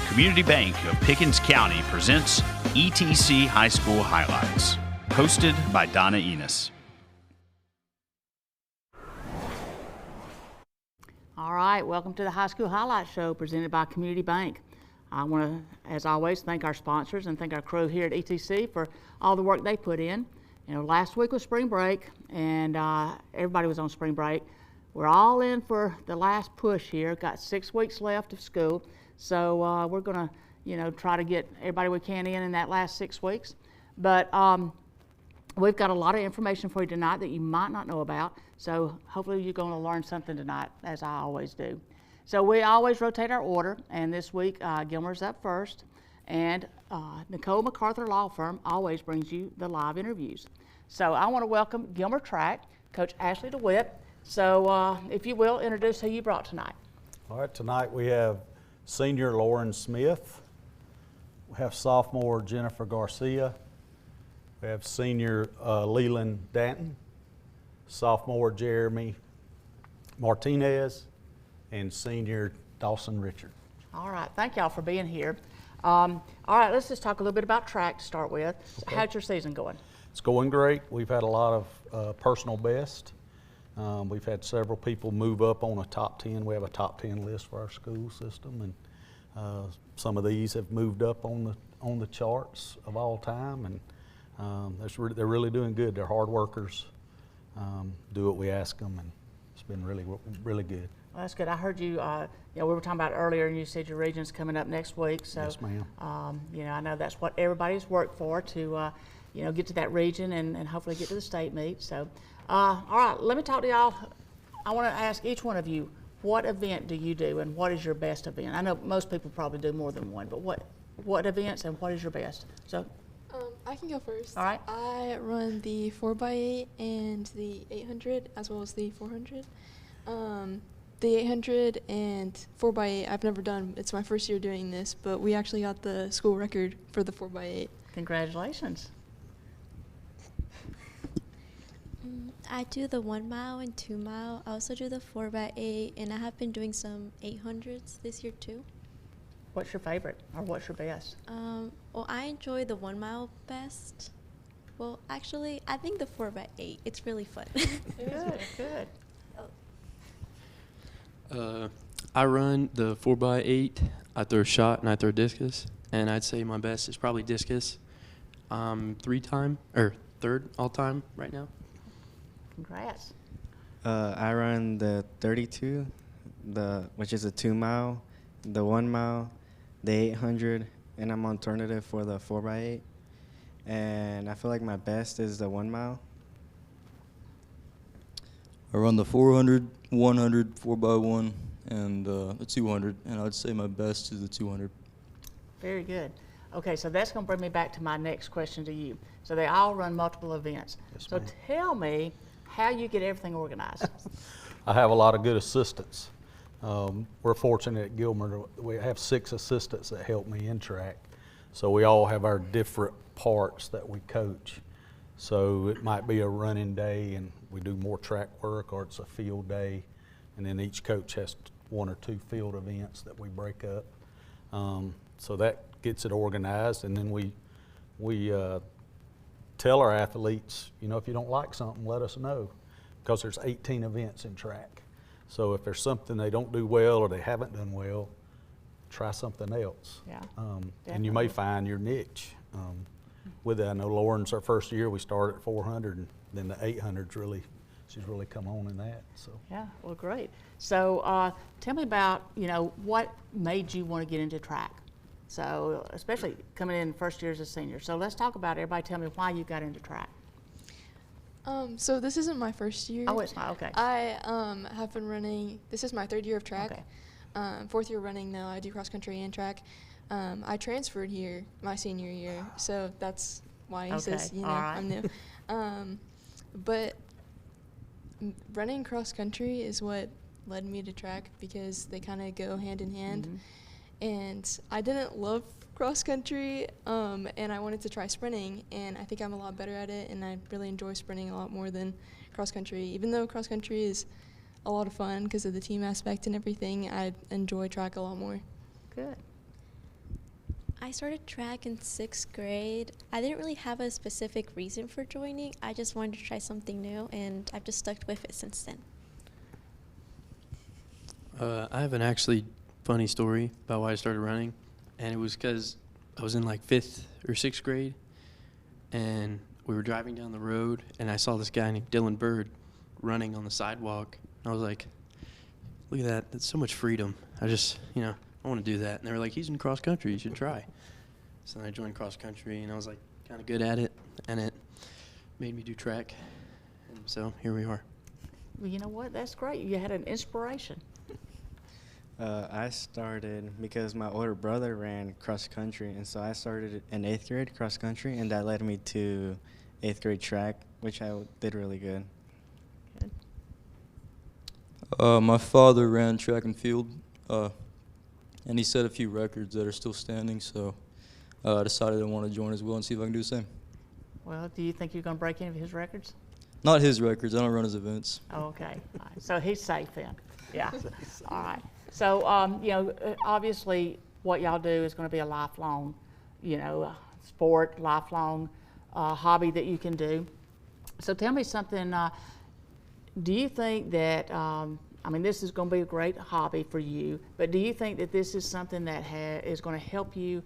Community Bank of Pickens County presents ETC High School Highlights, hosted by Donna Enos. All right, welcome to the High School Highlights Show presented by Community Bank. I want to, as always, thank our sponsors and thank our crew here at ETC for all the work they put in. You know, last week was spring break, and everybody was on spring break. We're all in for the last push here. Got 6 weeks left of school, so we're going to, try to get everybody we can in that last 6 weeks. But we've got a lot of information for you tonight that you might not know about, so hopefully you're going to learn something tonight, as I always do. So we always rotate our order, and this week Gilmer's up first, and Nicole McArthur Law Firm always brings you the live interviews. So I want to welcome Gilmer Track, Coach Ashley DeWitt. So if you will, introduce who you brought tonight. All right, tonight we have senior Lauren Smith, we have sophomore Jennifer Garcia, we have senior Leland Danton, sophomore Jeremy Martinez, and senior Dawson Richard. All right, thank y'all for being here. All right, let's just talk a little bit about track to start with. Okay. How's your season going? It's going great. We've had a lot of personal best. We've had several people move up on a top 10. We have a top 10 list for our school system, and some of these have moved up on the charts of all time, and they're really doing good. They're hard workers, do what we ask them, and it's been really good. Well, that's good. I heard you, we were talking about earlier, and you said your region's coming up next week. So, yes, ma'am. I know that's what everybody's worked for to, get to that region and hopefully get to the state meet. So, all right, let me talk to y'all. I want to ask each one of you, what event do you do, and what is your best event? I know most people probably do more than one, but what events and what is your best? So, I can go first. All right. I run the 4x8 and the 800 as well as the 400. The 800 and 4x8 I've never done. It's my first year doing this, but we actually got the school record for the 4x8. Congratulations. I do the 1 mile and 2 mile. I also do the 4x8, and I have been doing some 800s this year too. What's your favorite, or what's your best? Well, I enjoy the 1 mile best. Well, actually, I think the 4x8. It's really fun. Good. I run the 4x8. I throw shot and I throw discus, and I'd say my best is probably discus. Third all time right now. Congrats. I run the 32, which is a 2 mile, the 1 mile, the 800, and I'm alternative for the 4x8. And I feel like my best is the 1 mile. I run the 400, 100, 4x1, and the 200, and I'd say my best is the 200. Very good. Okay, so that's going to bring me back to my next question to you. So they all run multiple events. Yes, so ma'am. Tell me how you get everything organized. I have a lot of good assistants. We're fortunate at Gilmer. We have 6 assistants that help me in track. So we all have our different parts that we coach. So it might be a running day and we do more track work, or it's a field day, and then each coach has 1 or 2 field events that we break up. So that gets it organized, and then we tell our athletes, if you don't like something, let us know, because there's 18 events in track. So if there's something they don't do well or they haven't done well, try something else. Yeah, and you may find your niche. With that, I know Lauren's our first year. We started at 400, and then the 800's she's really come on in that. So yeah, well, great. So tell me about what made you want to get into track. So especially coming in first year as a senior. So let's talk about it. Everybody tell me why you got into track. So this isn't my first year. Oh, it's not, okay. I have been running, this is my 3rd year of track. Okay. 4th year running now. I do cross country and track. I transferred here my senior year, so that's why he says, all right. I'm new. But running cross country is what led me to track, because they kind of go hand in hand. Mm-hmm. And I didn't love cross country, and I wanted to try sprinting, and I think I'm a lot better at it, and I really enjoy sprinting a lot more than cross country. Even though cross country is a lot of fun because of the team aspect and everything, I enjoy track a lot more. Good. I started track in 6th grade. I didn't really have a specific reason for joining. I just wanted to try something new, and I've just stuck with it since then. I have an actually funny story about why I started running, and it was because I was in like 5th or 6th grade, and we were driving down the road, and I saw this guy named Dylan Bird running on the sidewalk. I was like, look at that. That's so much freedom. I just, I want to do that. And they were like, he's in cross country. You should try. So then I joined cross country, and I was like kind of good at it, and it made me do track. And so here we are. Well, you know what? That's great. You had an inspiration. I started because my older brother ran cross country, and so I started in 8th grade cross country, and that led me to 8th grade track, which I did really good. Good. My father ran track and field, and he set a few records that are still standing, so I decided I want to join as well and see if I can do the same. Well, do you think you're going to break any of his records? Not his records. I don't run his events. Okay. All right. So he's safe then. Yeah. All right. So, obviously what y'all do is going to be a lifelong, sport, lifelong hobby that you can do. So tell me something, do you think that, this is going to be a great hobby for you, but do you think that this is something that is going to help you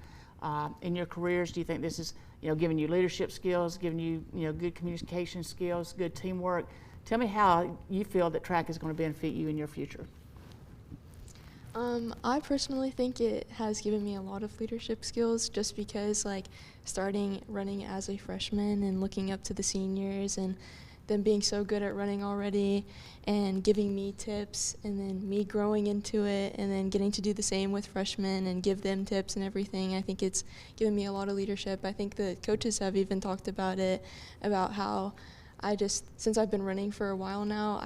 in your careers? Do you think this is, giving you leadership skills, giving you, good communication skills, good teamwork? Tell me how you feel that track is going to benefit you in your future. I personally think it has given me a lot of leadership skills just because, starting running as a freshman and looking up to the seniors and them being so good at running already and giving me tips and then me growing into it and then getting to do the same with freshmen and give them tips and everything. I think it's given me a lot of leadership. I think the coaches have even talked about it, about how since I've been running for a while now,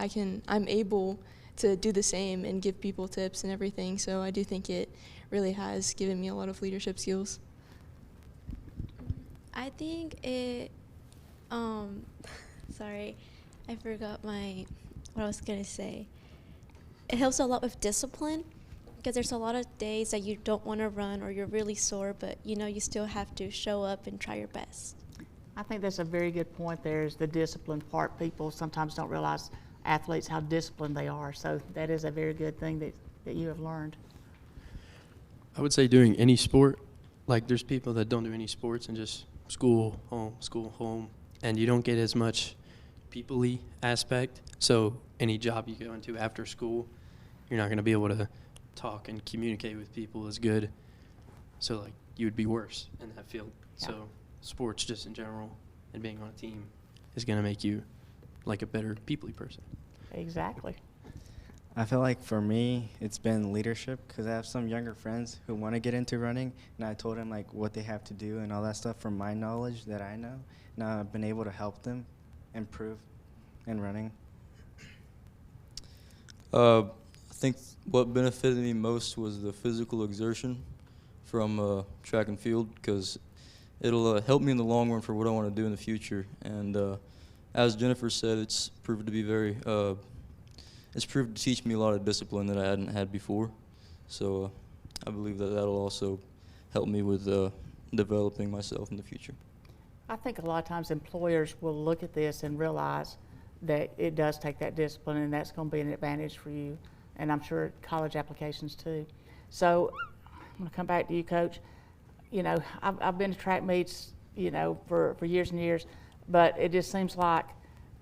I'm able to do the same and give people tips and everything. So I do think it really has given me a lot of leadership skills. I think it, sorry, I forgot what I was going to say. It helps a lot with discipline because there's a lot of days that you don't want to run or you're really sore, but you still have to show up and try your best. I think that's a very good point there is the discipline part. People sometimes don't realize athletes how disciplined they are. So that is a very good thing that you have learned. I would say doing any sport, there's people that don't do any sports and just school, home, and you don't get as much people-y aspect. So any job you go into after school, you're not going to be able to talk and communicate with people as good. So you would be worse in that field. Yeah. So sports just in general and being on a team is going to make you a better people-y person. Exactly. I feel like for me, it's been leadership because I have some younger friends who want to get into running, and I told them what they have to do and all that stuff from my knowledge that I know. Now I've been able to help them improve in running. I think what benefited me most was the physical exertion from track and field because it'll help me in the long run for what I want to do in the future. And as Jennifer said, it's proved to be it's proved to teach me a lot of discipline that I hadn't had before. So I believe that that'll also help me with developing myself in the future. I think a lot of times employers will look at this and realize that it does take that discipline and that's going to be an advantage for you. And I'm sure college applications too. So I'm going to come back to you, Coach. I've been to track meets, for years and years, but it just seems like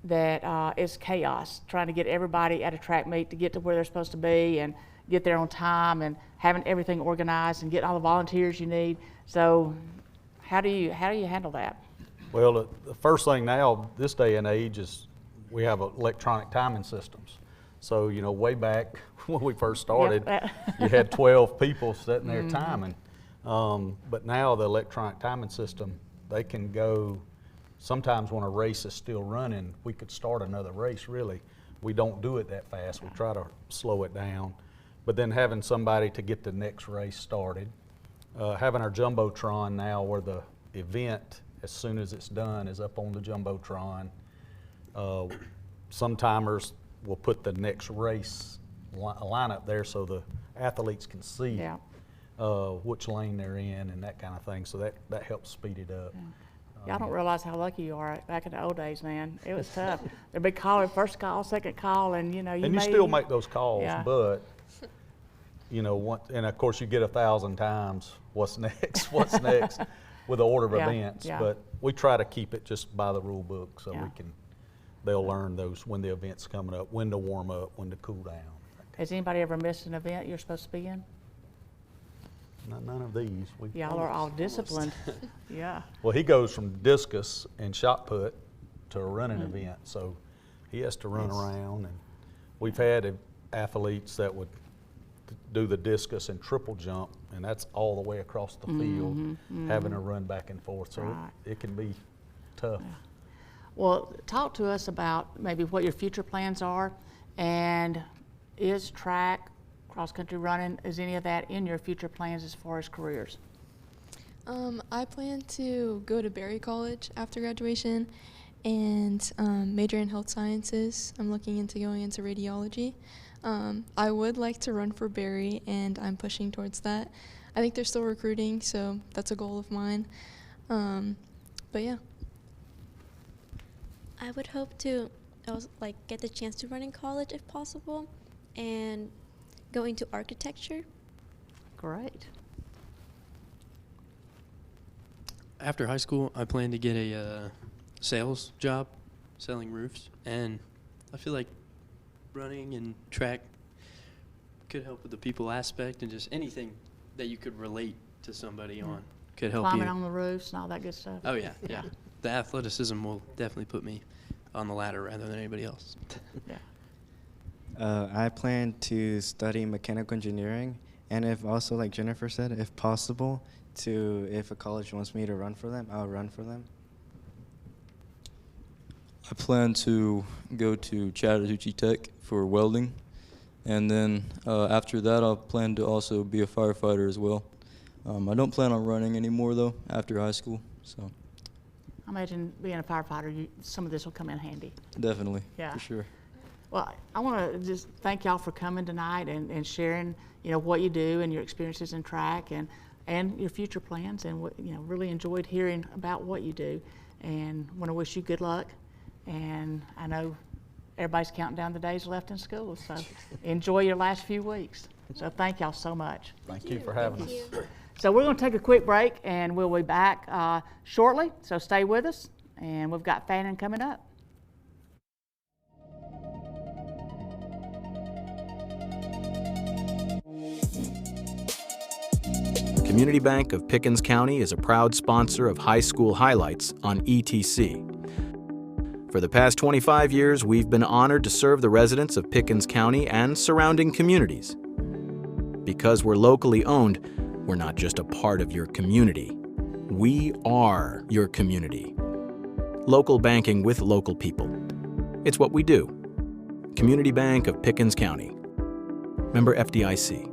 that it's chaos trying to get everybody at a track meet to get to where they're supposed to be and get there on time and having everything organized and get all the volunteers you need. So how do you handle that? Well, the first thing now, this day and age, is we have electronic timing systems. So, way back when we first started, you had 12 people sitting there timing. But now the electronic timing system, they can go, sometimes when a race is still running, we could start another race really. We don't do it that fast, we try to slow it down. But then having somebody to get the next race started, having our Jumbotron now where the event, as soon as it's done, is up on the Jumbotron. Some timers will put the next race lineup there so the athletes can see which lane they're in and that kind of thing. So that helps speed it up. Y'all don't realize how lucky you are. Back in the old days, man, it was tough. There'd be calling, first call, second call, and you know you. And you may, still make those calls, yeah. but you know, and of course you get 1,000 times what's next, what's next, with the order of Yeah, events. yeah. But we try to keep it just by the rule book, so Yeah. they'll learn those when the event's coming up, when to warm up, when to cool down. Has anybody ever missed an event you're supposed to be in? None of these. Y'all are all disciplined. Yeah. Well, he goes from discus and shot put to a running Mm-hmm. event, so he has to run around. And we've had athletes that would do the discus and triple jump, and that's all the way across the field, having to run back and forth. So Right. it can be tough. Well, talk to us about maybe what your future plans are, and is track, cross-country running, is any of that in your future plans as far as careers? I plan to go to Berry College after graduation and major in health sciences. I'm looking into going into radiology. I would like to run for Berry, and I'm pushing towards that. I think they're still recruiting, so that's a goal of mine. But yeah. I would hope to get the chance to run in college if possible, and go into architecture. Great. After high school, I plan to get a sales job, selling roofs, and I feel like running and track could help with the people aspect, and just anything that you could relate to somebody on could help Climbing you. on the roofs and all that good stuff. Oh yeah, yeah. The athleticism will definitely put me on the ladder rather than anybody else. Yeah. I plan to study mechanical engineering, and if also, like Jennifer said, if possible, if a college wants me to run for them, I'll run for them. I plan to go to Chattahoochee Tech for welding, and then after that I'll plan to also be a firefighter as well. I don't plan on running anymore though after high school, so I imagine being a firefighter, some of this will come in handy. definitely, Yeah. for sure. Well, I want to just thank y'all for coming tonight and sharing, what you do and your experiences in track and your future plans, and really enjoyed hearing about what you do, and want to wish you good luck. And I know everybody's counting down the days left in school, so enjoy your last few weeks. So thank y'all so much. Thank you for having us. So we're going to take a quick break, and we'll be back shortly, so stay with us, and we've got Fannin coming up. Community Bank of Pickens County is a proud sponsor of High School Highlights on ETC. For the past 25 years, we've been honored to serve the residents of Pickens County and surrounding communities. Because we're locally owned, we're not just a part of your community. We are your community. Local banking with local people. It's what we do. Community Bank of Pickens County. Member FDIC.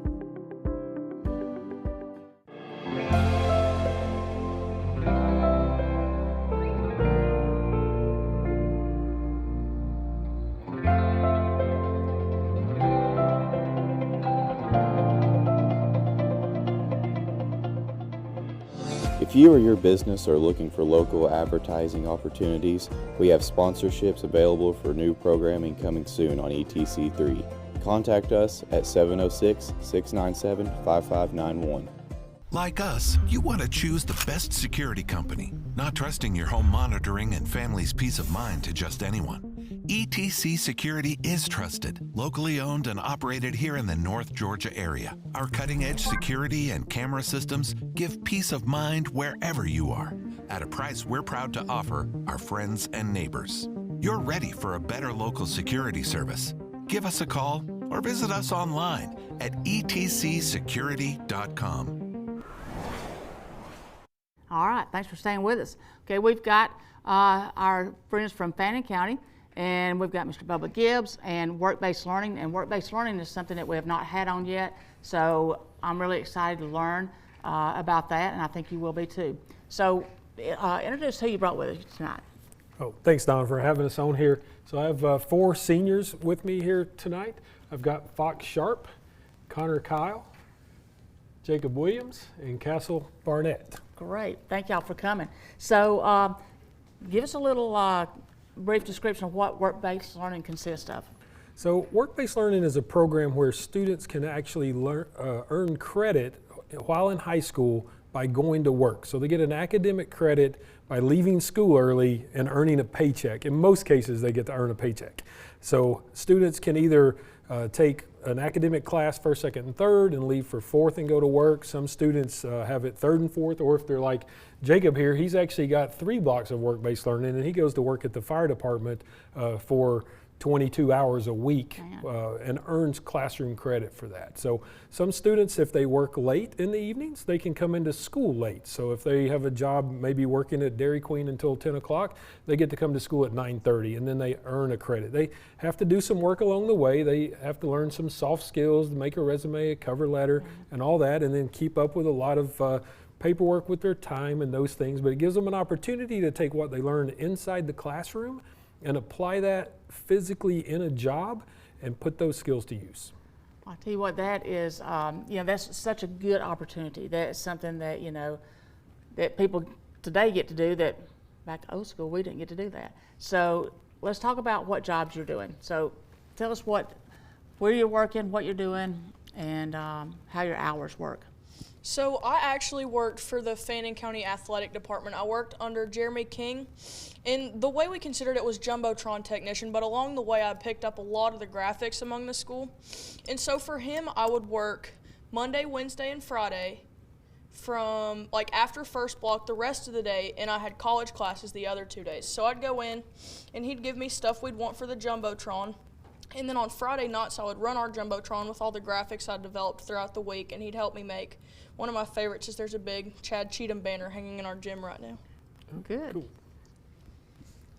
If you or your business are looking for local advertising opportunities, we have sponsorships available for new programming coming soon on ETC3. Contact us at 706-697-5591. Like us, you want to choose the best security company, not trusting your home monitoring and family's peace of mind to just anyone. ETC Security is trusted, locally owned and operated here in the North Georgia area. Our cutting-edge security and camera systems give peace of mind wherever you are, at a price we're proud to offer our friends and neighbors. You're ready for a better local security service. Give us a call or visit us online at etcsecurity.com. All right, thanks for staying with us. Okay, we've got our friends from Fannin County, and we've got Mr. Bubba Gibbs and work-based learning. And work-based learning is something that we have not had on yet, so I'm really excited to learn about that, and I think you will be too. So introduce who you brought with us tonight. Oh, thanks, Don, for having us on here. So I have 4 seniors with me here tonight. I've got Fox Sharp, Connor Kyle, Jacob Williams, and Castle Barnett. Great. Thank y'all for coming. So give us a little brief description of what work-based learning consists of. So work-based learning is a program where students can actually earn credit while in high school by going to work. So they get an academic credit by leaving school early and earning a paycheck. In most cases, they get to earn a paycheck. So students can either take an academic class first, second, and third and leave for fourth and go to work. Some students have it third and fourth, or if they're like Jacob here, he's actually got 3 blocks of work-based learning, and he goes to work at the fire department for 22 hours a week and earns classroom credit for that. So some students, if they work late in the evenings, they can come into school late. So if they have a job maybe working at Dairy Queen until 10 o'clock, they get to come to school at 9:30, and then they earn a credit. They have to do some work along the way. They have to learn some soft skills to make a resume, a cover letter, and all that, and then keep up with a lot of paperwork with their time and those things. But it gives them an opportunity to take what they learn inside the classroom and apply that physically in a job and put those skills to use. I'll tell you what, that is, that's such a good opportunity. That's something that, that people today get to do that back old school, we didn't get to do that. So let's talk about what jobs you're doing. So tell us where you're working, what you're doing, and how your hours work. So I actually worked for the Fannin County Athletic Department. I worked under Jeremy King, and the way we considered it was Jumbotron technician, but along the way I picked up a lot of the graphics among the school. And so for him, I would work Monday, Wednesday, and Friday from after first block the rest of the day, and I had college classes the other 2 days. So I'd go in, and he'd give me stuff we'd want for the Jumbotron. And then on Friday nights, I would run our Jumbotron with all the graphics I developed throughout the week, and he'd help me make. One of my favorites is there's a big Chad Cheatham banner hanging in our gym right now. Good. Cool.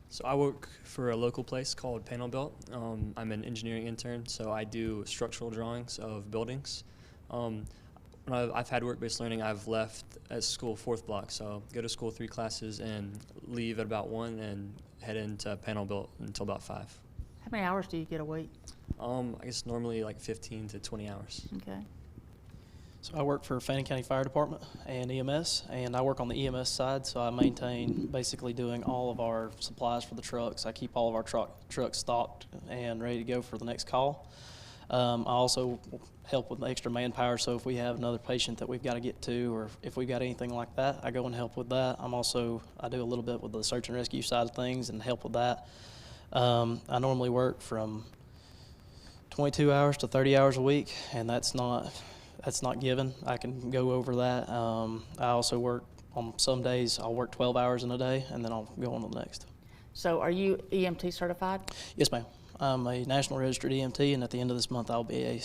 So I work for a local place called Panel Belt. I'm an engineering intern, so I do structural drawings of buildings. When I've had work-based learning, I've left at school 4th block, so go to school 3 classes and leave at about 1 and head into Panel Belt until about 5. How many hours do you get a week? I guess normally 15 to 20 hours. Okay. So I work for Fannin County Fire Department and EMS, and I work on the EMS side, so I maintain basically doing all of our supplies for the trucks. I keep all of our trucks stocked and ready to go for the next call. I also help with extra manpower, so if we have another patient that we've got to get to, or if we've got anything like that, I go and help with that. I do a little bit with the search and rescue side of things and help with that. I normally work from 22 hours to 30 hours a week, and that's not given. I can go over that. I also work on some days, I'll work 12 hours in a day, and then I'll go on to the next. So are you EMT certified? Yes, ma'am. I'm a national registered EMT, and at the end of this month, I'll be a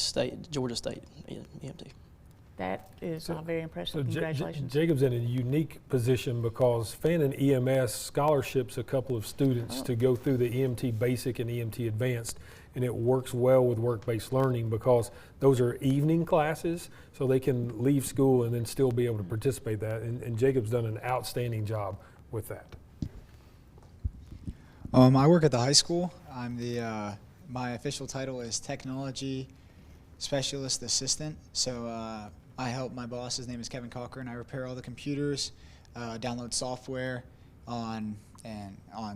Georgia State EMT. That is very impressive. So Congratulations. Jacob's in a unique position because Fannin EMS scholarships a couple of students to go through the EMT Basic and EMT Advanced, and it works well with work-based learning because those are evening classes, so they can leave school and then still be able to participate in that, and Jacob's done an outstanding job with that. I work at the high school. I'm my official title is Technology Specialist Assistant, so I help my boss, his name is Kevin Cocker, and I repair all the computers, download software on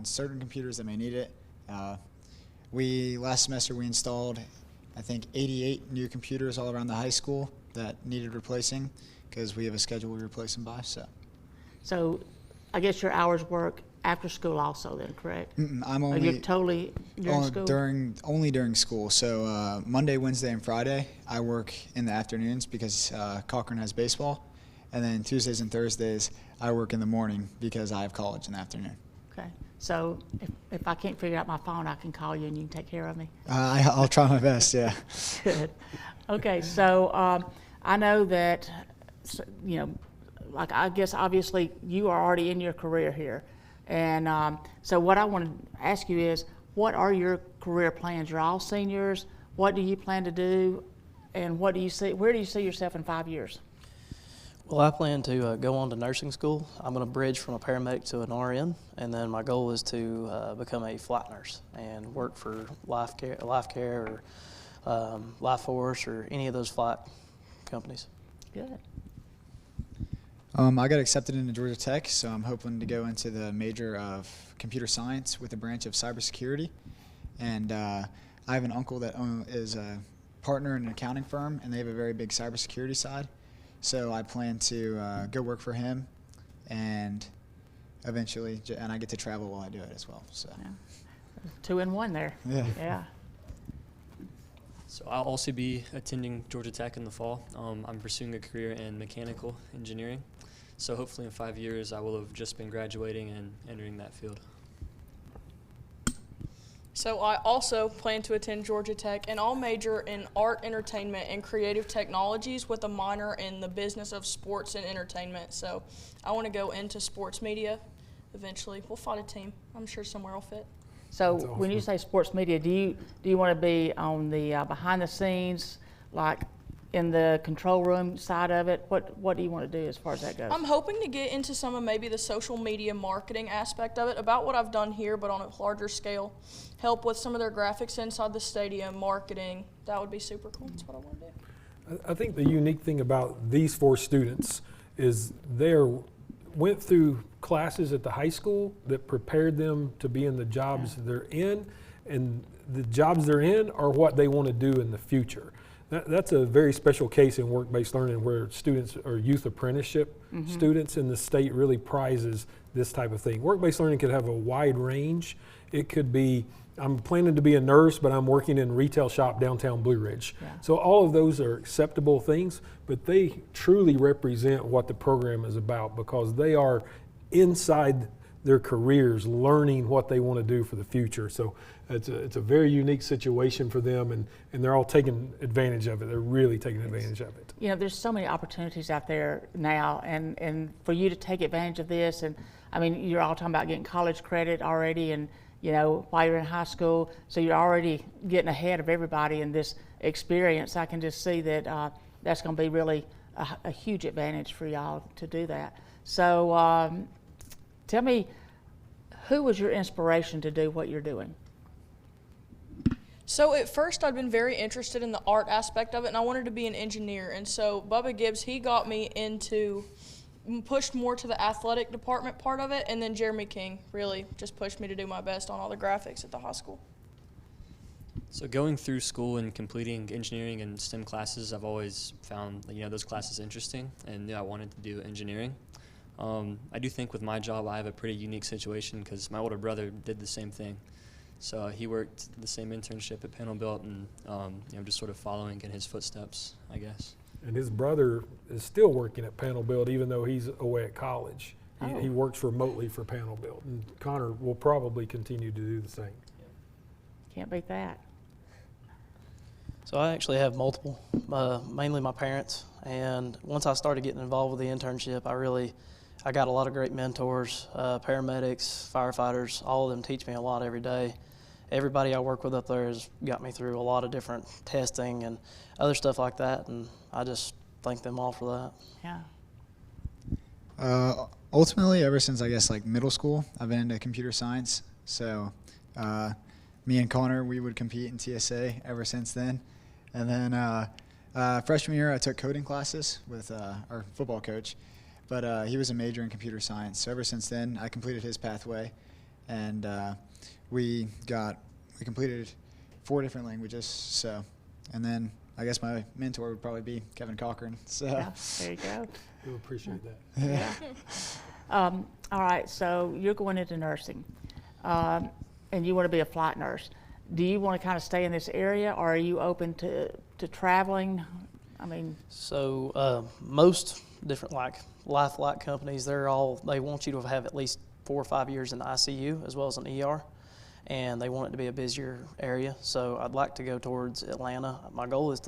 certain computers that may need it. Last semester we installed, I think, 88 new computers all around the high school that needed replacing because we have a schedule we replace them by. So I guess your hours work after school also then, correct? I'm only you're totally during school? Only during school. So Monday, Wednesday, and Friday I work in the afternoons because Cochran has baseball, and then Tuesdays and Thursdays I work in the morning because I have college in the afternoon. Okay. So if I can't figure out my phone, I can call you and you can take care of me? I'll try my best, yeah. Good. Okay, so I know that, I guess obviously you are already in your career here. And so what I want to ask you is, what are your career plans? You're all seniors. What do you plan to do? And where do you see yourself in 5 years? Well, I plan to go on to nursing school. I'm going to bridge from a paramedic to an RN, and then my goal is to become a flight nurse and work for Life Care or Life Force or any of those flight companies. Good. I got accepted into Georgia Tech, so I'm hoping to go into the major of computer science with a branch of cybersecurity. And I have an uncle that is a partner in an accounting firm, and they have a very big cybersecurity side. So I plan to go work for him, and eventually, and I get to travel while I do it as well. So, 2 in 1 there. Yeah. So I'll also be attending Georgia Tech in the fall. I'm pursuing a career in mechanical engineering. So hopefully in 5 years I will have just been graduating and entering that field. So I also plan to attend Georgia Tech, and I'll major in art, entertainment, and creative technologies with a minor in the business of sports and entertainment. So I want to go into sports media eventually. We'll find a team. I'm sure somewhere will fit. So when you say sports media, do you want to be on the behind the scenes, like in the control room side of it? What do you want to do as far as that goes? I'm hoping to get into some of maybe the social media marketing aspect of it, about what I've done here, but on a larger scale. Help with some of their graphics inside the stadium, marketing. That would be super cool. That's what I want to do. I think the unique thing about these 4 students is they went through classes at the high school that prepared them to be in the jobs they're in, and the jobs they're in are what they want to do in the future. That's a very special case in work-based learning, where students or youth apprenticeship students in the state really prizes this type of thing. Work-based learning could have a wide range. It could be, I'm planning to be a nurse, but I'm working in a retail shop downtown Blue Ridge. So all of those are acceptable things, but they truly represent what the program is about, because they are inside their careers learning what they want to do for the future. So it's a very unique situation for them, and they're all taking advantage of it. They're really taking advantage of it. You know, there's so many opportunities out there now, and for you to take advantage of this, and I mean, you're all talking about getting college credit already, and you know, while you're in high school, so you're already getting ahead of everybody in this experience. I can just see that that's going to be really a huge advantage for y'all to do that. So tell me, who was your inspiration to do what you're doing? So at first I'd been very interested in the art aspect of it, and I wanted to be an engineer. And so Bubba Gibbs, he got me into, pushed more to the athletic department part of it, and then Jeremy King really just pushed me to do my best on all the graphics at the high school. So going through school and completing engineering and STEM classes, I've always found those classes interesting, and I wanted to do engineering. I do think with my job I have a pretty unique situation, because my older brother did the same thing. So he worked the same internship at Panelbuilt, and I'm just sort of following in his footsteps, I guess. And his brother is still working at Panelbuilt, even though he's away at college. He works remotely for Panelbuilt, and Connor will probably continue to do the same. Can't beat that. So I actually have multiple, mainly my parents. And once I started getting involved with the internship, I got a lot of great mentors, paramedics, firefighters. All of them teach me a lot every day. Everybody I work with up there has got me through a lot of different testing and other stuff like that, and I just thank them all for that. Yeah. Ultimately, ever since I guess like middle school, I've been into computer science. So me and Connor, we would compete in TSA ever since then. And then freshman year, I took coding classes with our football coach, but he was a major in computer science. So ever since then, I completed his pathway, and we completed 4 different languages. So, and then I guess my mentor would probably be Kevin Cochran. So yeah, there you go. We'll appreciate that. Yeah. All right, so you're going into nursing, and you want to be a flight nurse. Do you want to kind of stay in this area, or are you open to traveling? I mean, so most different like life flight companies, they want you to have at least 4 or 5 years in the ICU as well as an ER, and they want it to be a busier area. So I'd like to go towards Atlanta. My goal is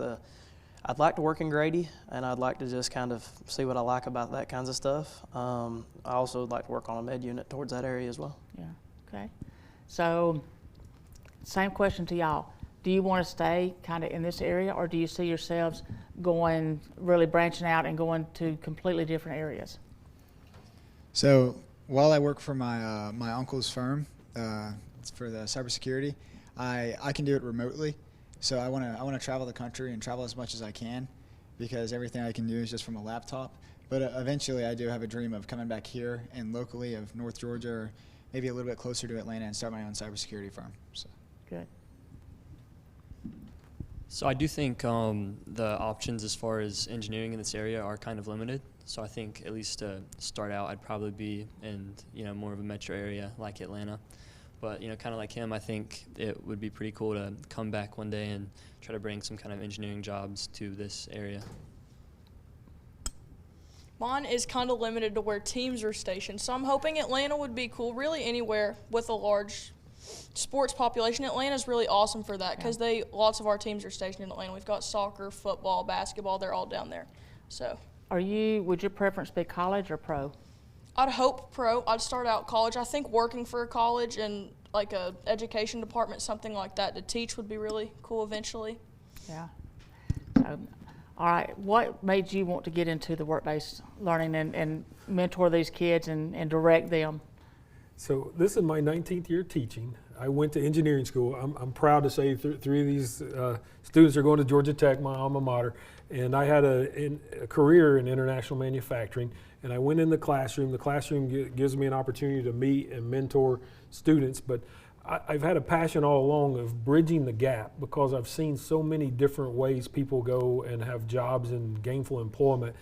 I'd like to work in Grady, and I'd like to just kind of see what I like about that kinds of stuff. I also would like to work on a med unit towards that area as well. Yeah, okay. So same question to y'all. Do you want to stay kind of in this area, or do you see yourselves going, really branching out and going to completely different areas? So while I work for my uncle's firm for the cybersecurity, I can do it remotely. So I want to travel the country and travel as much as I can, because everything I can do is just from a laptop. But eventually I do have a dream of coming back here and locally of North Georgia, or maybe a little bit closer to Atlanta, and start my own cybersecurity firm. So. Good. So I do think the options as far as engineering in this area are kind of limited. So I think at least to start out, I'd probably be in more of a metro area like Atlanta. But kind of like him, I think it would be pretty cool to come back one day and try to bring some kind of engineering jobs to this area. Mine is kind of limited to where teams are stationed. So I'm hoping Atlanta would be cool, really anywhere with a large sports population. Atlanta's really awesome for that because lots of our teams are stationed in Atlanta. We've got soccer, football, basketball, they're all down there. So would your preference be college or pro? I'd hope pro. I'd start out college. I think working for a college and like a education department, something like that to teach would be really cool eventually. Yeah. So, all right, what made you want to get into the work-based learning and mentor these kids and direct them? So this is my 19th year teaching. I went to engineering school. I'm proud to say three of these students are going to Georgia Tech, my alma mater, and I had a career in international manufacturing, and I went in the classroom. The classroom gives me an opportunity to meet and mentor students, but I've had a passion all along of bridging the gap because I've seen so many different ways people go and have jobs in gainful employment.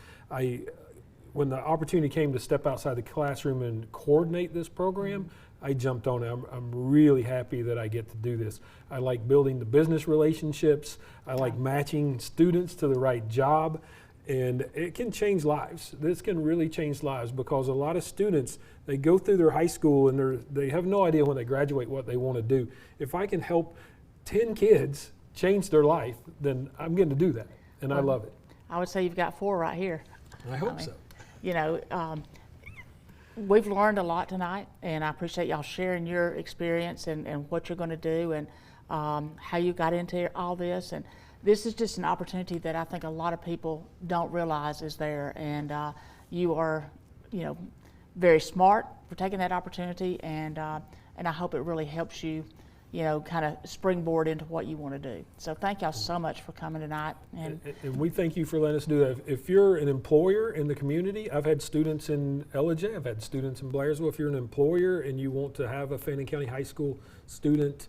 When the opportunity came to step outside the classroom and coordinate this program, I jumped on it. I'm really happy that I get to do this. I like building the business relationships. I like matching students to the right job, and it can change lives. This can really change lives because a lot of students, they go through their high school and they have no idea when they graduate what they want to do. If I can help 10 kids change their life, then I'm going to do that, and I love it. I would say you've got 4 right here. I hope so. We've learned a lot tonight, and I appreciate y'all sharing your experience and what you're going to do and how you got into all this. And this is just an opportunity that I think a lot of people don't realize is there. And you are, very smart for taking that opportunity, and I hope it really helps you, kind of springboard into what you want to do. So thank y'all so much for coming tonight. And we thank you for letting us do that. If you're an employer in the community, I've had students in Ellijay, I've had students in Blairsville. If you're an employer and you want to have a Fannin County High School student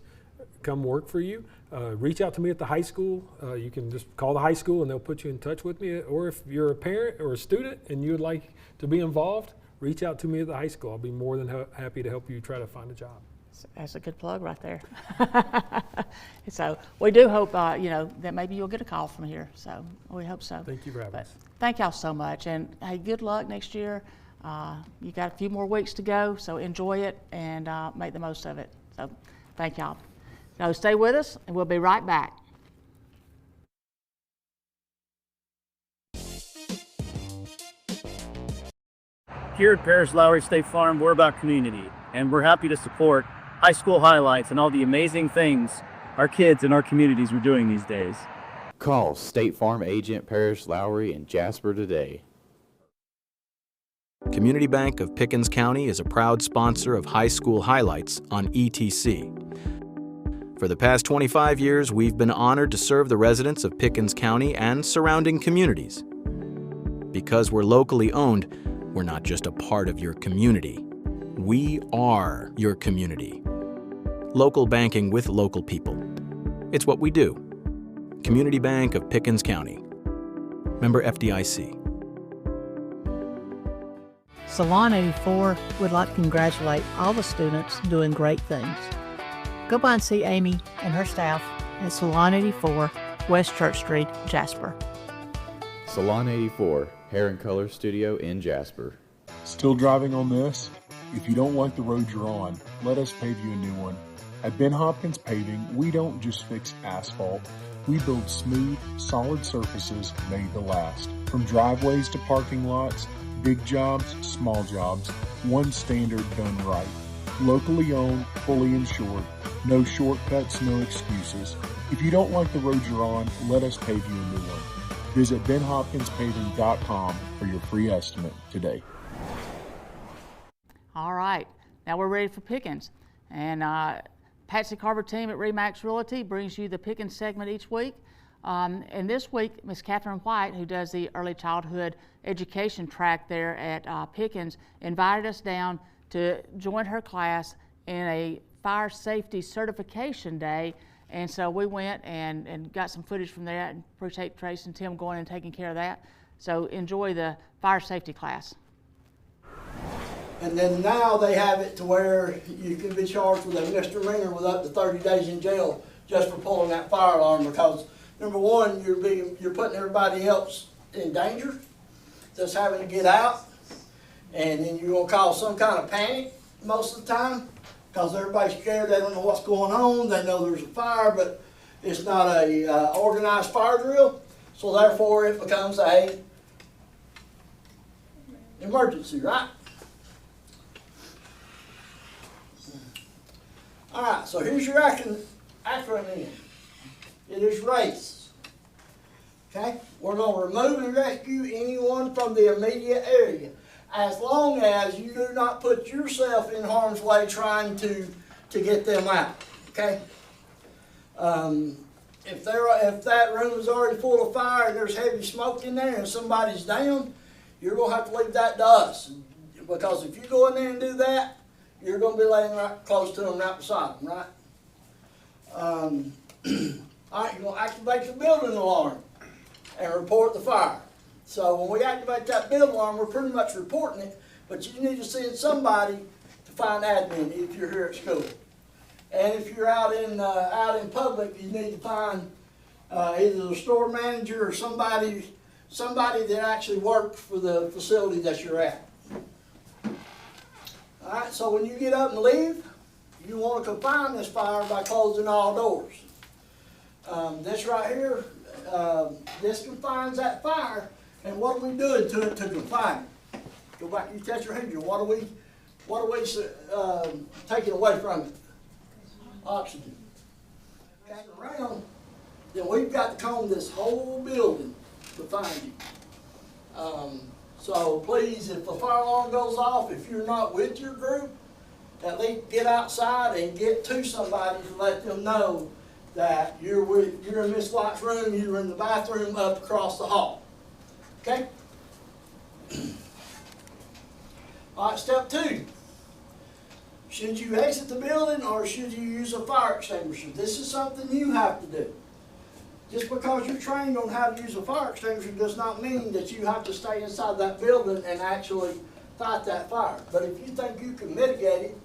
come work for you, reach out to me at the high school. You can just call the high school and they'll put you in touch with me. Or if you're a parent or a student and you would like to be involved, reach out to me at the high school. I'll be more than happy to help you try to find a job. That's a good plug right there. So we do hope, that maybe you'll get a call from here. So we hope so. Thank you for having us. Thank y'all so much. And hey, good luck next year. You got a few more weeks to go, so enjoy it and make the most of it. So thank y'all. So stay with us, and we'll be right back. Here at Parish Lowrie State Farm, we're about community, and we're happy to support high school highlights and all the amazing things our kids and our communities are doing these days. Call State Farm Agent Parish Lowrie in Jasper today. Community Bank of Pickens County is a proud sponsor of high school highlights on ETC. For the past 25 years, we've been honored to serve the residents of Pickens County and surrounding communities. Because we're locally owned, we're not just a part of your community. We are your community. Local banking with local people. It's what we do. Community Bank of Pickens County. Member FDIC. Salon 84 would like to congratulate all the students doing great things. Go by and see Amy and her staff at Salon 84, West Church Street, Jasper. Salon 84, Hair and Color Studio in Jasper. Still driving on this? If you don't like the road you're on, let us pave you a new one. At Ben Hopkins Paving, we don't just fix asphalt. We build smooth, solid surfaces made to last. From driveways to parking lots, big jobs, small jobs, one standard done right. Locally owned, fully insured, no shortcuts, no excuses. If you don't like the road you're on, let us pave you a new one. Visit benhopkinspaving.com for your free estimate today. All right, now we're ready for Pickens. And Patsy Carver team at REMAX Realty brings you the Pickens segment each week. And this week, Ms. Catherine White, who does the early childhood education track there at Pickens invited us down to join her class in a fire safety certification day. And so we went and got some footage from that, and appreciate Trace and Tim going and taking care of that. So enjoy the fire safety class. And then now they have it to where you can be charged with a misdemeanor with up to 30 days in jail just for pulling that fire alarm, because number one, you're putting everybody else in danger that's having to get out, and then you're gonna cause some kind of panic most of the time because everybody's scared. They don't know what's going on. They know there's a fire, but it's not a organized fire drill, so therefore it becomes a emergency, right? All right, so here's your acronym. It is RACE. Okay? We're going to remove and rescue anyone from the immediate area, as long as you do not put yourself in harm's way trying to get them out. Okay? If that room is already full of fire and there's heavy smoke in there and somebody's down, you're going to have to leave that to us. Because if you go in there and do that, you're going to be laying right close to them, right beside them, right? All right, you're going to activate the building alarm and report the fire. So when we activate that building alarm, we're pretty much reporting it, but you need to send somebody to find admin if you're here at school. And if you're out in public, you need to find either the store manager or somebody that actually works for the facility that you're at. All right, so when you get up and leave, you want to confine this fire by closing all doors. This right here, this confines that fire, and what are we doing to it to confine it? Go back to your tetrahedron. What are we taking away from it? Oxygen. Okay, around, then we've got to comb this whole building to find you. So please, if the fire alarm goes off, if you're not with your group, at least get outside and get to somebody to let them know that you're in Miss White's room, you're in the bathroom up across the hall. Okay? All right, step 2. Should you exit the building or should you use a fire extinguisher? This is something you have to do. Just because you're trained on how to use a fire extinguisher does not mean that you have to stay inside that building and actually fight that fire. But if you think you can mitigate it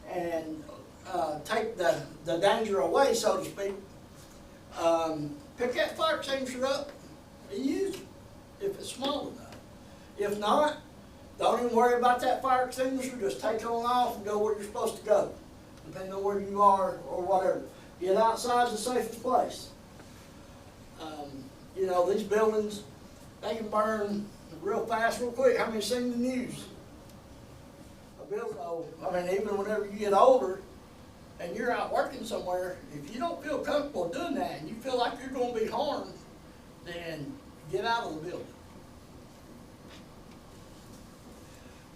and take the danger away, so to speak, pick that fire extinguisher up and use it if it's small enough. If not, don't even worry about that fire extinguisher. Just take it on off and go where you're supposed to go, depending on where you are or whatever. Get outside is the safest place. You know, these buildings, they can burn real fast, real quick. How many seen the news? I mean, even whenever you get older and you're out working somewhere, if you don't feel comfortable doing that and you feel like you're going to be harmed, then get out of the building.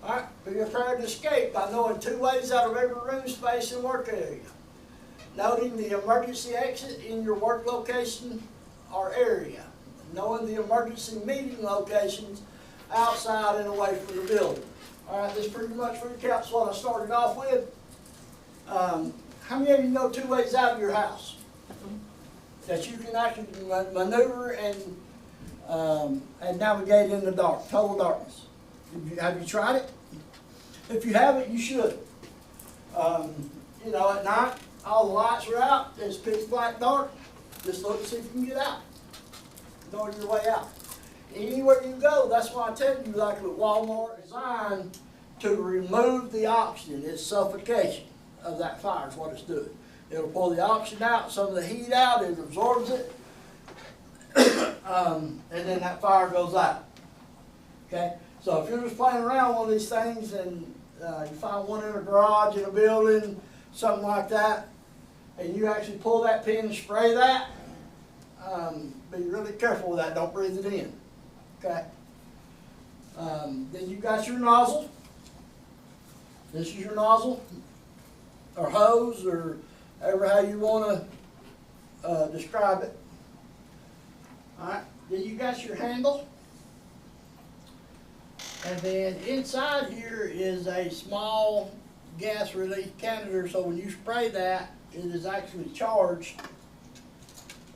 All right, be prepared to escape by knowing 2 ways out of every room, space, and work area. Noting the emergency exit in your work location or area. Knowing the emergency meeting locations outside and away from the building. All right, this pretty much recaps what I started off with. How many of you know 2 ways out of your house that you can actually maneuver and navigate in the dark, total darkness? Have you tried it? If you haven't, you should. You know, at night, all the lights are out, it's pitch black dark. Just look and see if you can get out. Know your way out. Anywhere you go, that's why I tell you, like at Walmart, designed to remove the oxygen. It's suffocation of that fire is what it's doing. It'll pull the oxygen out, some of the heat out, it absorbs it, and then that fire goes out. Okay? So if you're just playing around with one of these things and you find one in a garage, in a building, something like that, and you actually pull that pin and spray that, be really careful with that. Don't breathe it in. Okay? Then you got your nozzle. This is your nozzle, or hose, or however how you want to describe it. All right. Then you got your handle. And then inside here is a small gas release canister, so when you spray that, it is actually charged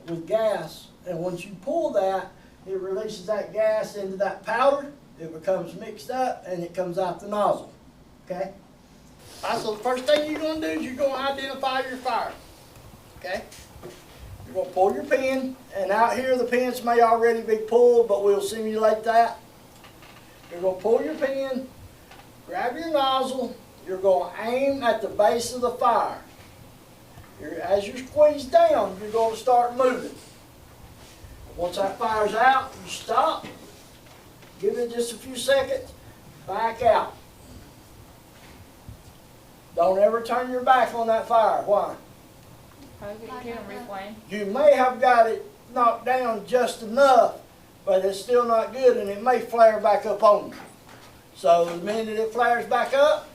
with gas. And once you pull that, it releases that gas into that powder. It becomes mixed up and it comes out the nozzle, okay? All right, so the first thing you're gonna do is you're gonna identify your fire, okay? You're gonna pull your pin, and out here the pins may already be pulled, but we'll simulate that. You're going to pull your pin, grab your nozzle, you're going to aim at the base of the fire. As you squeeze down, you're going to start moving. Once that fire's out, you stop, give it just a few seconds, back out. Don't ever turn your back on that fire. Why? You may have got it knocked down just enough, but it's still not good, and it may flare back up on you. So the minute it flares back up,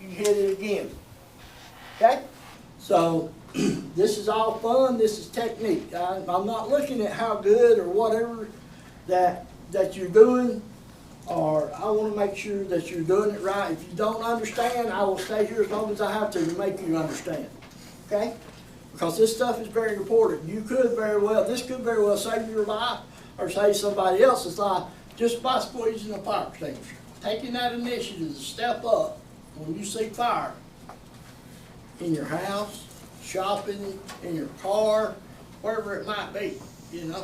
you hit it again. Okay? So this is all fun. This is technique. I'm not looking at how good or whatever that you're doing, or I want to make sure that you're doing it right. If you don't understand, I will stay here as long as I have to make you understand. Okay? Because this stuff is very important. This could very well save your life or save somebody else's life just by squeezing a fire extinguisher. Taking that initiative to step up when you see fire in your house, shopping, in your car, wherever it might be, you know.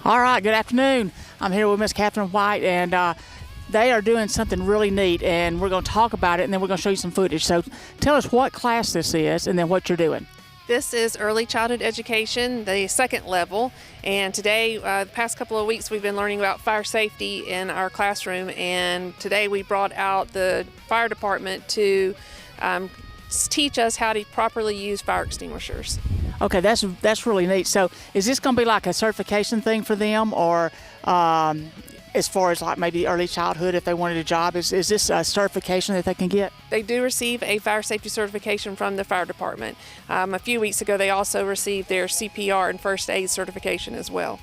All right, good afternoon. I'm here with Miss Catherine White, and they are doing something really neat, and we're going to talk about it, and then we're going to show you some footage. So tell us what class this is and then what you're doing. This is early childhood education, the second level, and today, the past couple of weeks, we've been learning about fire safety in our classroom, and today we brought out the fire department to teach us how to properly use fire extinguishers. Okay, that's really neat. So is this going to be like a certification thing for them, or as far as like maybe early childhood if they wanted a job, is this a certification that they can get? They do receive a fire safety certification from the fire department. A few weeks ago they also received their CPR and first aid certification as well.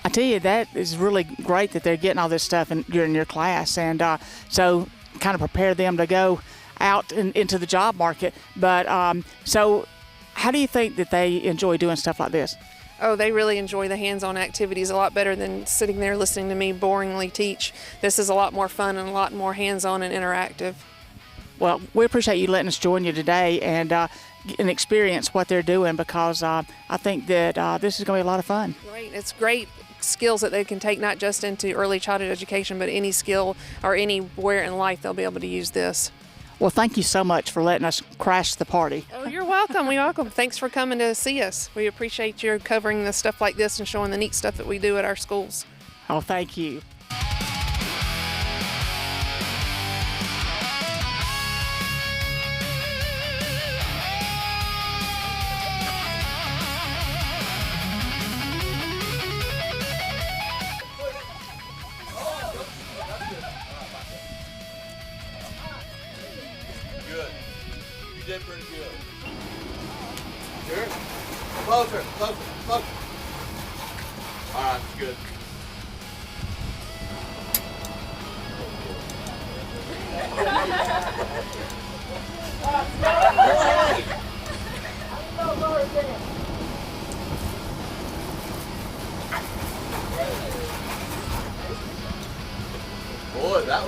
I tell you, that is really great that they're getting all this stuff during your class, and so kind of prepare them to go out into the job market. But so how do you think that they enjoy doing stuff like this? Oh, they really enjoy the hands-on activities a lot better than sitting there listening to me boringly teach. This is a lot more fun and a lot more hands-on and interactive. Well, we appreciate you letting us join you today and experience what they're doing, because I think that this is going to be a lot of fun. Right, it's great skills that they can take not just into early childhood education, but any skill or anywhere in life they'll be able to use this. Well, thank you so much for letting us crash the party. Oh, you're welcome. You're welcome. Thanks for coming to see us. We appreciate you covering the stuff like this and showing the neat stuff that we do at our schools. Oh, thank you. You did pretty good. Sure. Closer, closer, closer. All right, good. Boy, that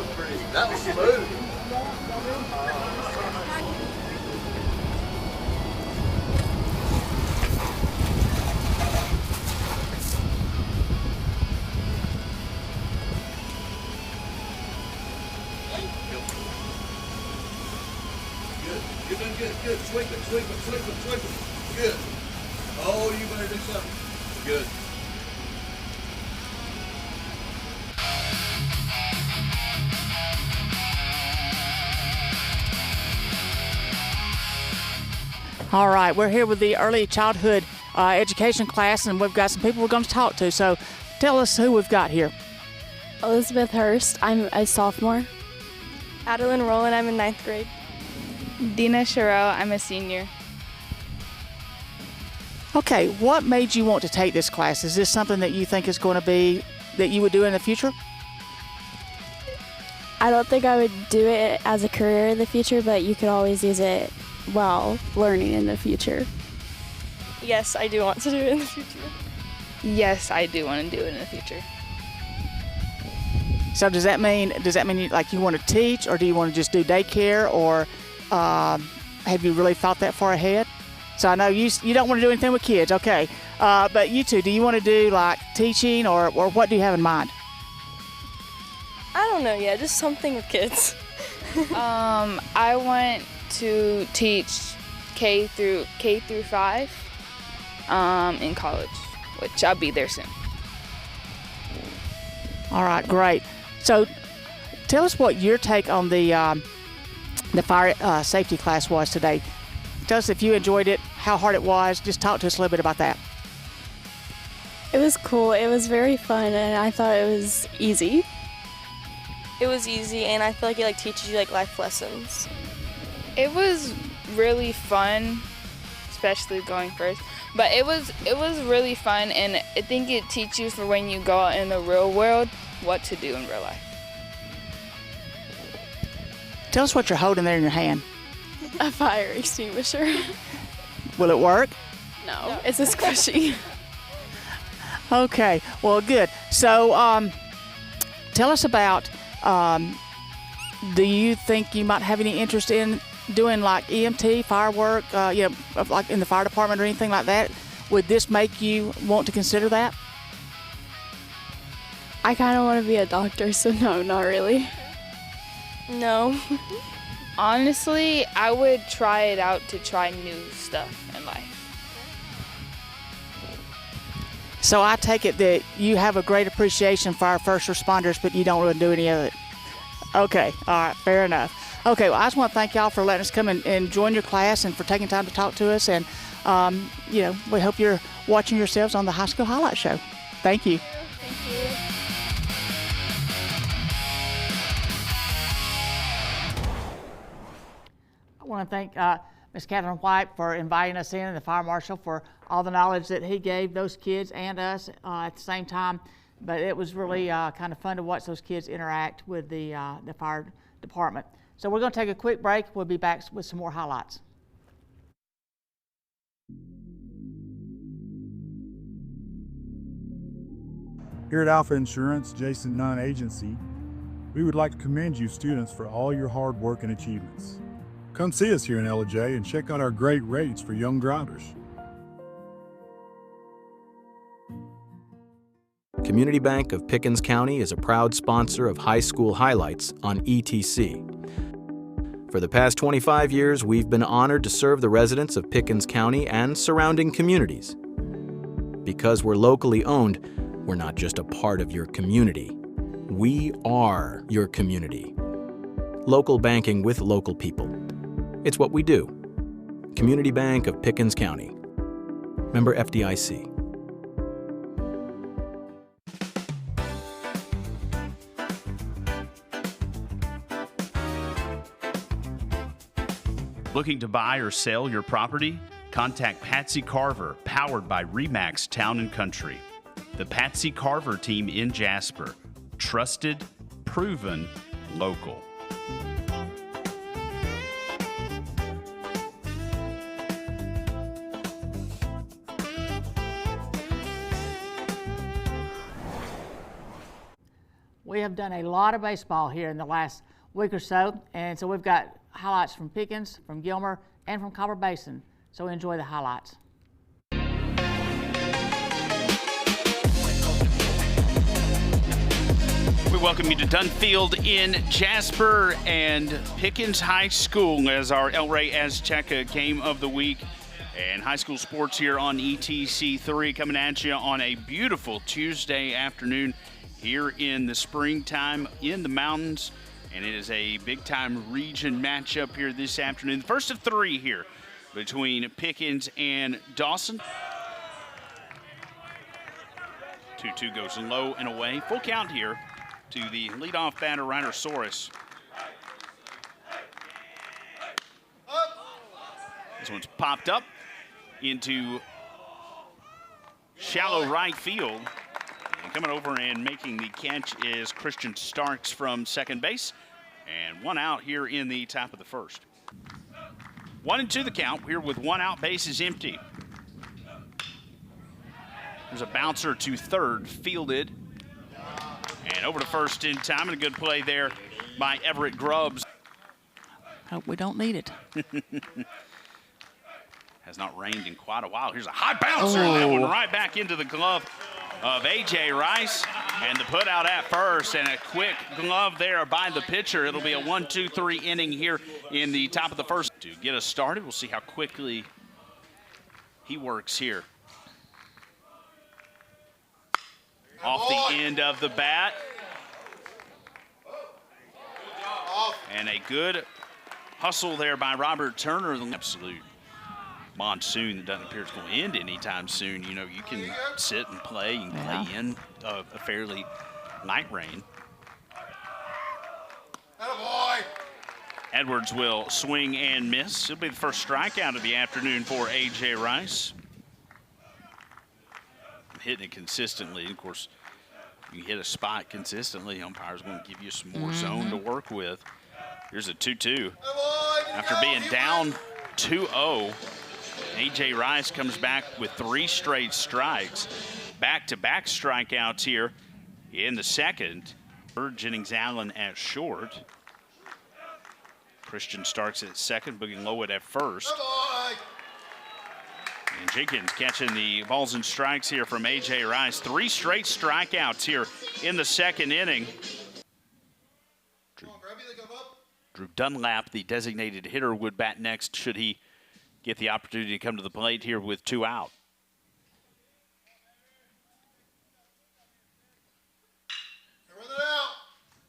was smooth. You're doing good, good. Sweep it, sweep it, sweep it, sweep it. Good. Oh, you better do something. Good. All right, we're here with the early childhood education class, and we've got some people we're going to talk to. So tell us who we've got here. Elizabeth Hurst, I'm a sophomore. Adeline Rowland, I'm in 9th grade. Dina Sherrill, I'm a senior. Okay, what made you want to take this class? Is this something that you think is going to be, that you would do in the future? I don't think I would do it as a career in the future, but you could always use it while learning in the future. Yes, I do want to do it in the future. Yes, I do want to do it in the future. So does that mean you, like, you want to teach, or do you want to just do daycare, or have you really thought that far ahead? So I know you don't want to do anything with kids, okay? But you two, do you want to do like teaching, or what do you have in mind? I don't know yet, just something with kids. I want to teach K through 5 in college, which I'll be there soon. All right, great. So tell us what your take on the fire safety class was today. Tell us if you enjoyed it, how hard it was. Just talk to us a little bit about that. It was cool. It was very fun, and I thought it was easy. It was easy, and I feel like it teaches you life lessons. It was really fun, especially going first. But it was really fun, and I think it teaches you for when you go out in the real world what to do in real life. Tell us what you're holding there in your hand. A fire extinguisher. Will it work? No, it's a squishy. Okay, well, good. So tell us about, do you think you might have any interest in doing like EMT, firework, like in the fire department or anything like that? Would this make you want to consider that? I kind of want to be a doctor, so no, not really. No. Honestly, I would try it out to try new stuff in life. So I take it that you have a great appreciation for our first responders, but you don't really do any of it. Okay, all right, fair enough. Okay, well, I just want to thank y'all for letting us come and join your class and for taking time to talk to us. And, we hope you're watching yourselves on the High School Highlight Show. Thank you. Thank you. I want to thank Ms. Catherine White for inviting us in, and the fire marshal for all the knowledge that he gave those kids and us at the same time. But it was really kind of fun to watch those kids interact with the fire department. So we're going to take a quick break. We'll be back with some more highlights. Here at Alfa Insurance, Jason Nunn Agency, we would like to commend you students for all your hard work and achievements. Come see us here in Ellijay and check out our great rates for young drivers. Community Bank of Pickens County is a proud sponsor of High School Highlights on ETC. For the past 25 years, we've been honored to serve the residents of Pickens County and surrounding communities. Because we're locally owned, we're not just a part of your community. We are your community. Local banking with local people. It's what we do. Community Bank of Pickens County. Member FDIC. Looking to buy or sell your property? Contact Patsy Carver, powered by REMAX Town & Country. The Patsy Carver team in Jasper. Trusted, proven, local. We have done a lot of baseball here in the last week or so, and so we've got highlights from Pickens, from Gilmer, and from Carver Basin. So enjoy the highlights. We welcome you to Dunfield in Jasper and Pickens High School as our Ellijay Azteca game of the week. And high school sports here on ETC3 coming at you on a beautiful Tuesday afternoon here in the springtime in the mountains. And it is a big-time region matchup here this afternoon. The first of three here between Pickens and Dawson. 2-2 goes low and away. Full count here to the leadoff batter, Ryder Soros. This one's popped up into shallow right field. And coming over and making the catch is Christian Starks from second base. And one out here in the top of the first. 1-2 the count here with one out, bases empty. There's a bouncer to third, fielded. And over to first in time, and a good play there by Everett Grubbs. Hope we don't need it. Has not rained in quite a while. Here's a high bouncer, and that one right back into the glove of A.J. Rice. And the put out at first, and a quick glove there by the pitcher. It'll be a 1-2-3 inning here in the top of the first. To get us started, we'll see how quickly he works here. Off the end of the bat. And a good hustle there by Robert Turner. The absolute monsoon that doesn't appear it's going to end anytime soon. You know, you can sit and play. You can play in a fairly light rain. Edwards will swing and miss. It'll be the first strikeout of the afternoon for A.J. Rice. Hitting it consistently. Of course, you hit a spot consistently, umpire's going to give you some more zone to work with. Here's a 2-2. After being down 2-0, A.J. Rice comes back with 3 straight strikes. Back-to-back strikeouts here in the second. Jennings Allen at short. Christian Starks at second, Boogie Lowett at first. And Jenkins catching the balls and strikes here from A.J. Rice. 3 straight strikeouts here in the second inning. Drew Dunlap, the designated hitter, would bat next should he get the opportunity to come to the plate here with 2 out.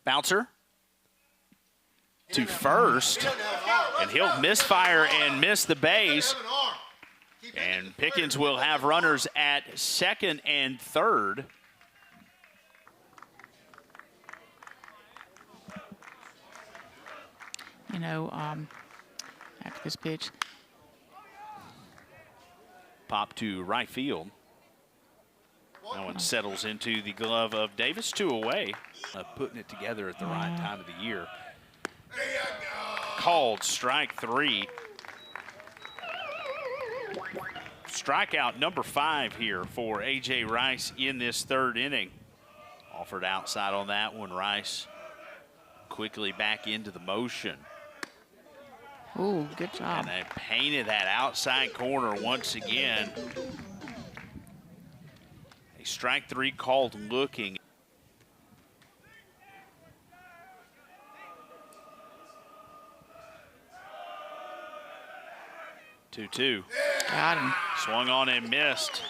Bouncer to first, and he'll misfire and miss the base. And Pickens will have runners at second and third. You know, after this pitch. Pop to right field. That one settles into the glove of Davis, 2 away. Putting it together at the right time of the year. Called strike 3. Strikeout number 5 here for A.J. Rice in this third inning. Offered outside on that one. Rice quickly back into the motion. Ooh, good job. And they painted that outside corner once again. A strike 3 called looking. Two. Got him. Swung on and missed.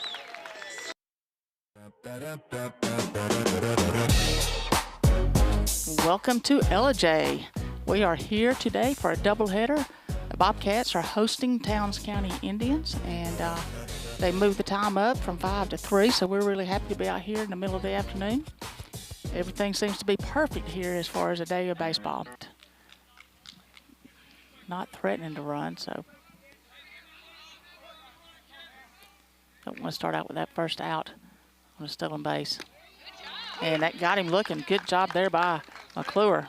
Welcome to Ellijay. We are here today for a doubleheader. The Bobcats are hosting Towns County Indians, and they moved the time up from 5 to 3, so we're really happy to be out here in the middle of the afternoon. Everything seems to be perfect here as far as a day of baseball. Not threatening to run, so don't want to start out with that first out on a stolen base. And that got him looking. Good job there by McClure.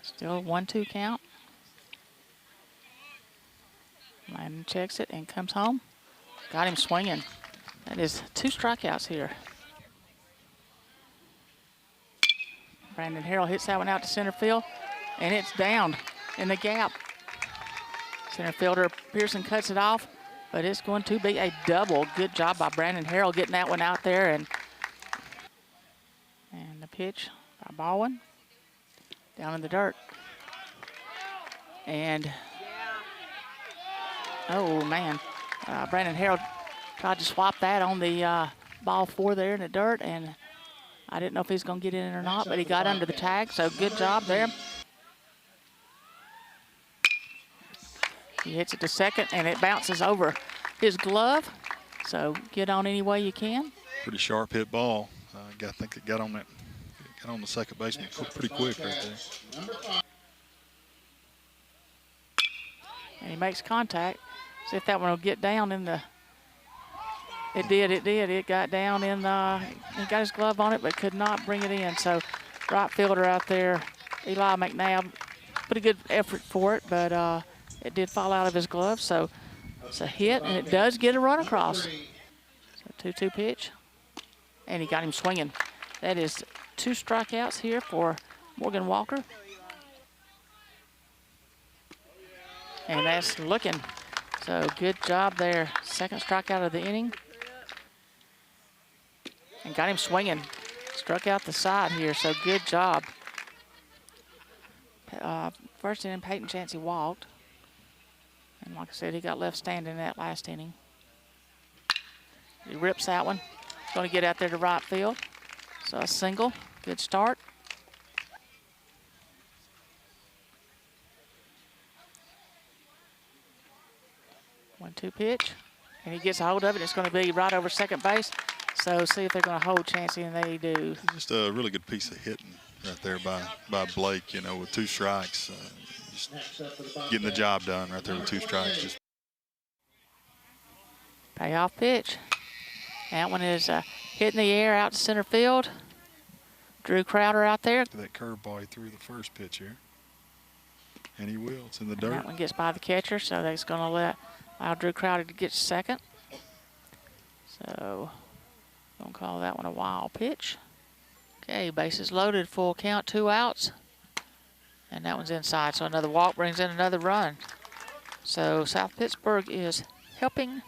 Still 1-2 count. Landon checks it and comes home. Got him swinging. That is 2 strikeouts here. Brandon Harrell hits that one out to center field, and it's down in the gap. Center fielder Pearson cuts it off, but it's going to be a double. Good job by Brandon Harrell getting that one out there. And the pitch by Baldwin down in the dirt. And, oh, man. Brandon Harrell tried to swap that on the ball 4 there in the dirt, and I didn't know if he's going to get in or not, but he got under the tag, so good job there. He hits it to second, and it bounces over his glove, so get on any way you can. Pretty sharp hit ball. I think it got on the second baseman pretty quick right there. And he makes contact, See if that one will get down in the. It did. It got down in the. He got his glove on it, but could not bring it in. So, right fielder out there, Ellijay McNabb, put a good effort for it, but it did fall out of his glove. So, it's a hit, and it does get a run across. So, 2-2 pitch, and he got him swinging. That is 2 strikeouts here for Morgan Walker. And that's looking. So good job there. Second strikeout of the inning. And got him swinging. Struck out the side here, so good job. First inning, Peyton Chancey walked. And like I said, he got left standing that last inning. He rips that one. Going to get out there to right field. So a single, good start. One-two pitch, and he gets a hold of it. It's going to be right over second base. So see if they're going to hold Chancey, and they do. Just a really good piece of hitting right there by Blake, you know, with 2 strikes. Just getting the job done right there with 2 strikes. Just payoff pitch. That one is hitting the air out to center field. Drew Crowder out there. That curveball he threw the first pitch here. And he will. It's in the dirt. That one gets by the catcher, so they're going to allow Drew Crowder to get second. So, don't call that one a wild pitch. Okay, bases loaded, full count, 2 outs. And that one's inside, so another walk brings in another run. So, South Pittsburgh is helping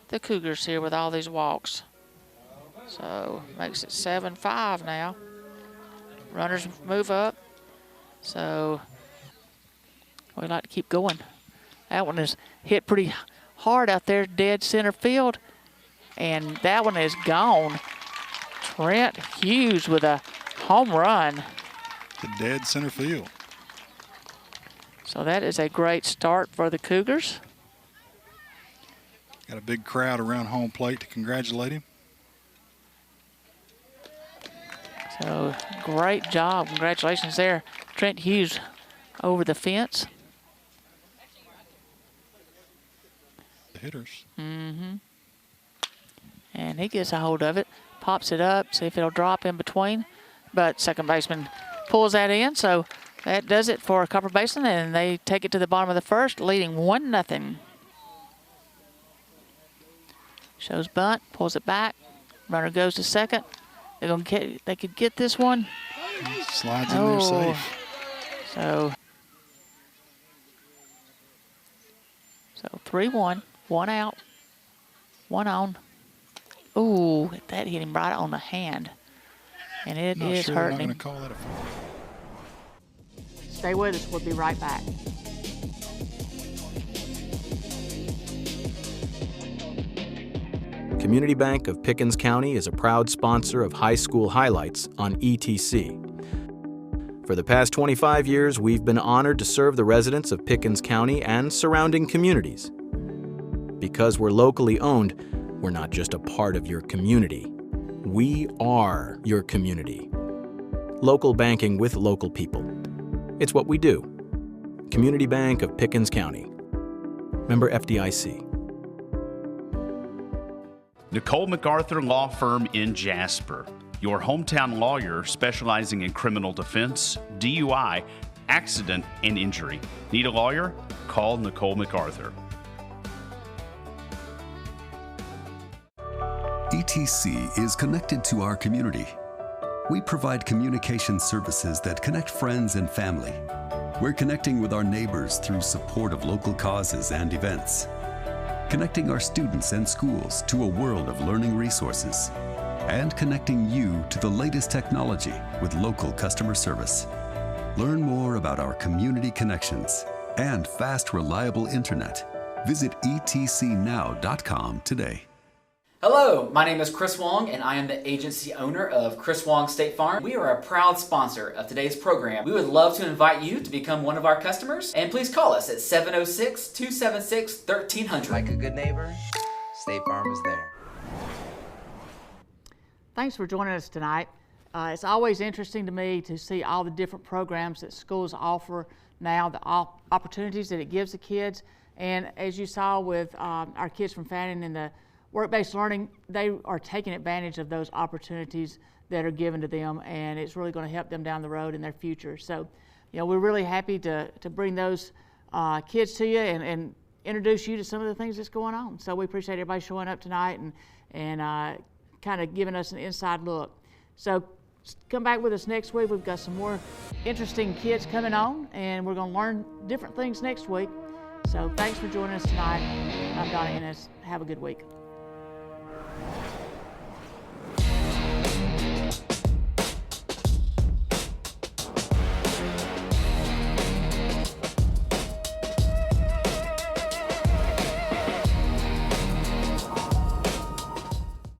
the Cougars here with all these walks. So, makes it 7-5 now. Runners move up. So, we like to keep going. That one is hit pretty hard out there, dead center field. And that one is gone. Trent Hughes with a home run. The dead center field. So that is a great start for the Cougars. Got a big crowd around home plate to congratulate him. So great job. Congratulations there. Trent Hughes over the fence. The hitters. Mm-hmm. And he gets a hold of it, pops it up, see if it'll drop in between. But second baseman pulls that in, so that does it for Copper Basin, and they take it to the bottom of the first, leading 1-0. Shows bunt, pulls it back. Runner goes to second. They could get this one. Slides in there safe. So 3-1, 1 out, 1 on. Ooh, that hit him right on the hand. And it is hurting him. I'm not going to call that a foul. Stay with us. We'll be right back. Community Bank of Pickens County is a proud sponsor of High School Highlights on ETC. For the past 25 years, we've been honored to serve the residents of Pickens County and surrounding communities. Because we're locally owned, we're not just a part of your community. We are your community. Local banking with local people. It's what we do. Community Bank of Pickens County. Member FDIC. Nicole McArthur Law Firm in Jasper. Your hometown lawyer specializing in criminal defense, DUI, accident, and injury. Need a lawyer? Call Nicole McArthur. ETC is connected to our community. We provide communication services that connect friends and family. We're connecting with our neighbors through support of local causes and events. Connecting our students and schools to a world of learning resources. And connecting you to the latest technology with local customer service. Learn more about our community connections and fast, reliable internet. Visit etcnow.com today. Hello, my name is Chris Wang, and I am the agency owner of Chris Wang State Farm. We are a proud sponsor of today's program. We would love to invite you to become one of our customers, and please call us at 706-276-1300. Like a good neighbor, State Farm is there. Thanks for joining us tonight. It's always interesting to me to see all the different programs that schools offer now, the opportunities that it gives the kids. And as you saw with our kids from Fannin in the work-based learning, they are taking advantage of those opportunities that are given to them, and it's really going to help them down the road in their future. So, you know, we're really happy to bring those kids to you and introduce you to some of the things that's going on. So we appreciate everybody showing up tonight and kind of giving us an inside look. So come back with us next week. We've got some more interesting kids coming on, and we're going to learn different things next week. So thanks for joining us tonight. I'm Donna Ennis. Have a good week.